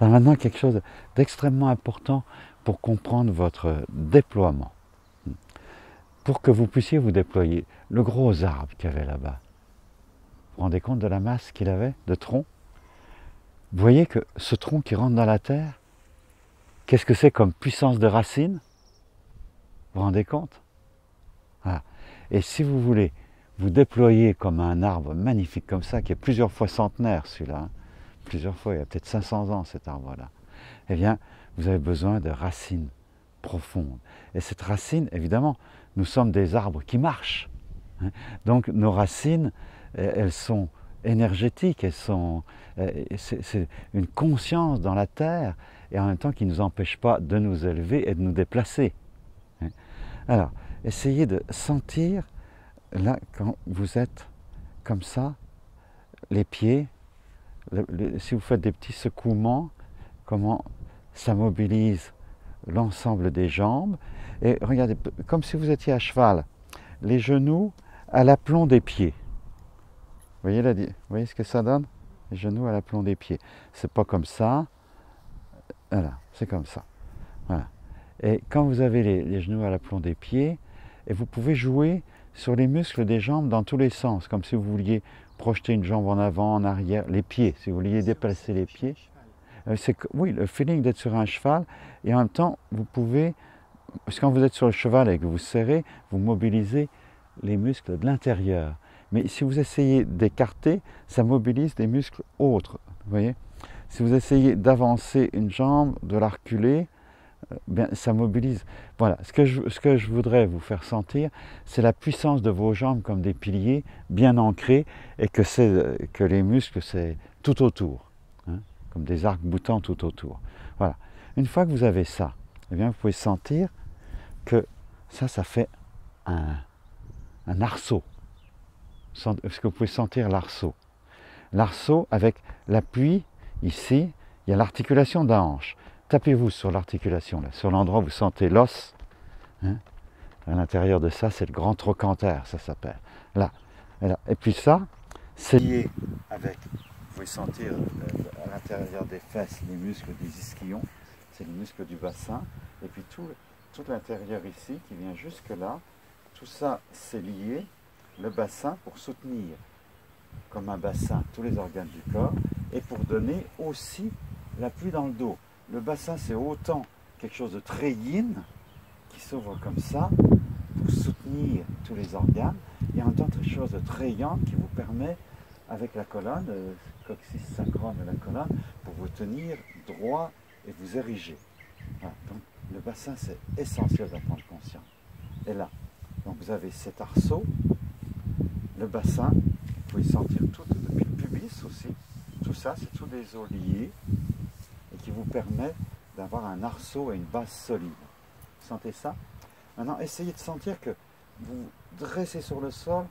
Alors maintenant, quelque chose d'extrêmement important pour comprendre votre déploiement. Pour que vous puissiez vous déployer, le gros arbre qu'il y avait là-bas, vous vous rendez compte de la masse qu'il avait, de tronc? Vous voyez que ce tronc qui rentre dans la terre, qu'est-ce que c'est comme puissance de racine? Vous vous rendez compte? Voilà. Et si vous voulez vous déployer comme un arbre magnifique comme ça, qui est plusieurs fois centenaire celui-là, hein, plusieurs fois, il y a peut-être 500 ans cet arbre-là, eh bien, vous avez besoin de racines profondes. Et cette racine, évidemment, nous sommes des arbres qui marchent. Hein. Donc nos racines, elles sont énergétiques, c'est une conscience dans la terre, et en même temps qui ne nous empêche pas de nous élever et de nous déplacer. Hein. Alors, essayez de sentir, là, quand vous êtes comme ça, les pieds, si vous faites des petits secouements, comment ça mobilise l'ensemble des jambes. Et regardez, comme si vous étiez à cheval, les genoux à l'aplomb des pieds. Vous voyez ce que ça donne? Les genoux à l'aplomb des pieds. C'est pas comme ça. Voilà, c'est comme ça. Voilà. Et quand vous avez les genoux à l'aplomb des pieds, et vous pouvez jouer sur les muscles des jambes dans tous les sens, comme si vous vouliez projeter une jambe en avant, en arrière, les pieds, si vous vouliez déplacer les pieds. Oui, le feeling d'être sur un cheval, et en même temps, vous pouvez, parce que quand vous êtes sur le cheval et que vous serrez, vous mobilisez les muscles de l'intérieur. Mais si vous essayez d'écarter, ça mobilise des muscles autres. Vous voyez? Si vous essayez d'avancer une jambe, de la reculer, bien, ça mobilise. Voilà, ce que je voudrais vous faire sentir, c'est la puissance de vos jambes comme des piliers bien ancrés, et que les muscles, c'est tout autour. Hein, comme des arcs-boutants tout autour. Voilà. Une fois que vous avez ça, eh bien, vous pouvez sentir que ça fait un arceau. Est-ce que vous pouvez sentir l'arceau? L'arceau, avec l'appui, ici, il y a l'articulation de la hanche. Tapez-vous sur l'articulation, là, sur l'endroit où vous sentez l'os. Hein, à l'intérieur de ça, c'est le grand trochanter, ça s'appelle. Là. Et puis ça, c'est lié avec, vous pouvez sentir à l'intérieur des fesses les muscles des ischions, c'est les muscles du bassin, et puis tout l'intérieur ici qui vient jusque là, tout ça c'est lié, le bassin pour soutenir comme un bassin tous les organes du corps, et pour donner aussi l'appui dans le dos. Le bassin c'est autant quelque chose de très yin, qui s'ouvre comme ça, pour soutenir tous les organes, et en même temps quelque chose de très yang qui vous permet, avec la colonne, le coccyx sacrum et la colonne, pour vous tenir droit et vous ériger. Voilà. Donc le bassin c'est essentiel d'en prendre conscience. Et là, donc vous avez cet arceau, le bassin, vous pouvez sentir tout depuis le pubis aussi, tout ça c'est tous des os liés, et qui vous permet d'avoir un arceau et une base solide. Vous sentez ça? Maintenant, essayez de sentir que vous vous dressez sur le sol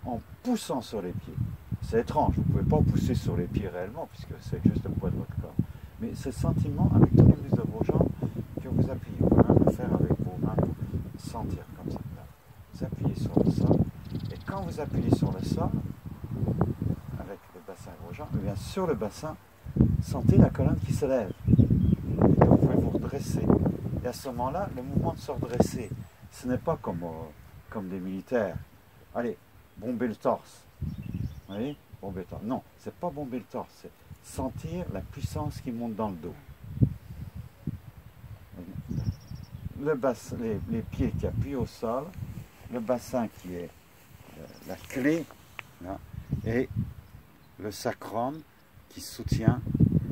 en poussant sur les pieds. C'est étrange, vous ne pouvez pas pousser sur les pieds réellement, puisque c'est juste le poids de votre corps. Mais ce sentiment, avec tous les muscles de vos jambes, que vous appuyez. Vous pouvez même le faire avec vos mains pour sentir comme ça. Là. Vous appuyez sur le sol. Et quand vous appuyez sur le sol, avec le bassin de vos jambes, eh bien sur le bassin, sentez la colonne qui se lève. Et vous pouvez vous redresser. Et à ce moment-là, le mouvement de se redresser, ce n'est pas comme des militaires. Allez, bomber le torse. Vous voyez? Bomber le torse. Non, c'est pas bomber le torse, c'est sentir la puissance qui monte dans le dos. Les pieds qui appuient au sol, le bassin qui est la clé, là, et le sacrum qui soutient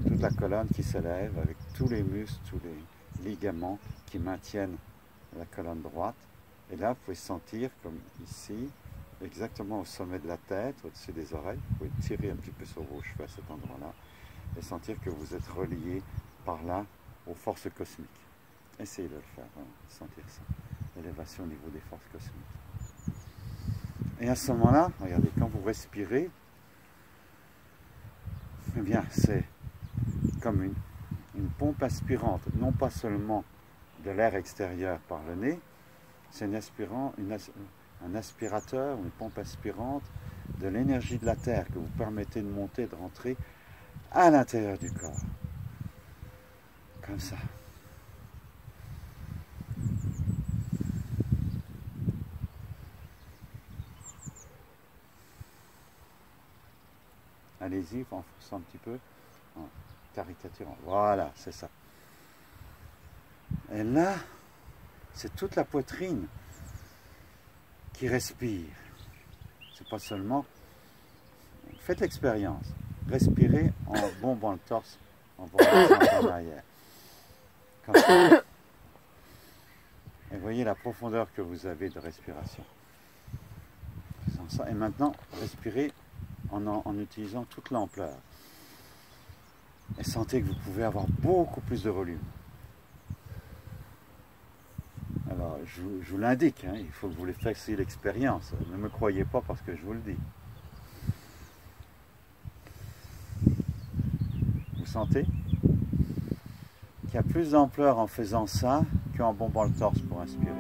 toute la colonne qui s'élève avec tous les muscles, tous les ligaments qui maintiennent la colonne droite. Et là, vous pouvez sentir comme ici, exactement au sommet de la tête, au-dessus des oreilles. Vous pouvez tirer un petit peu sur vos cheveux à cet endroit-là et sentir que vous êtes relié par là aux forces cosmiques. Essayez de le faire, hein, sentir ça. L'élévation au niveau des forces cosmiques. Et à ce moment-là, regardez, quand vous respirez, eh bien, c'est comme une pompe aspirante, non pas seulement de l'air extérieur par le nez, c'est un aspirateur, une pompe aspirante de l'énergie de la Terre que vous permettez de monter, de rentrer à l'intérieur du corps. Comme ça. Allez-y, en forçant un petit peu, en caricaturant. Voilà, c'est ça. Et là, c'est toute la poitrine qui respire. C'est pas seulement... Faites l'expérience. Respirez en bombant le torse, en bombant en arrière. Comme ça. Et voyez la profondeur que vous avez de respiration. Et maintenant, respirez en utilisant toute l'ampleur. Et sentez que vous pouvez avoir beaucoup plus de volume. Alors, je vous l'indique, hein, il faut que vous les fassiez l'expérience. Ne me croyez pas parce que je vous le dis. Vous sentez qu'il y a plus d'ampleur en faisant ça qu'en bombant le torse pour inspirer.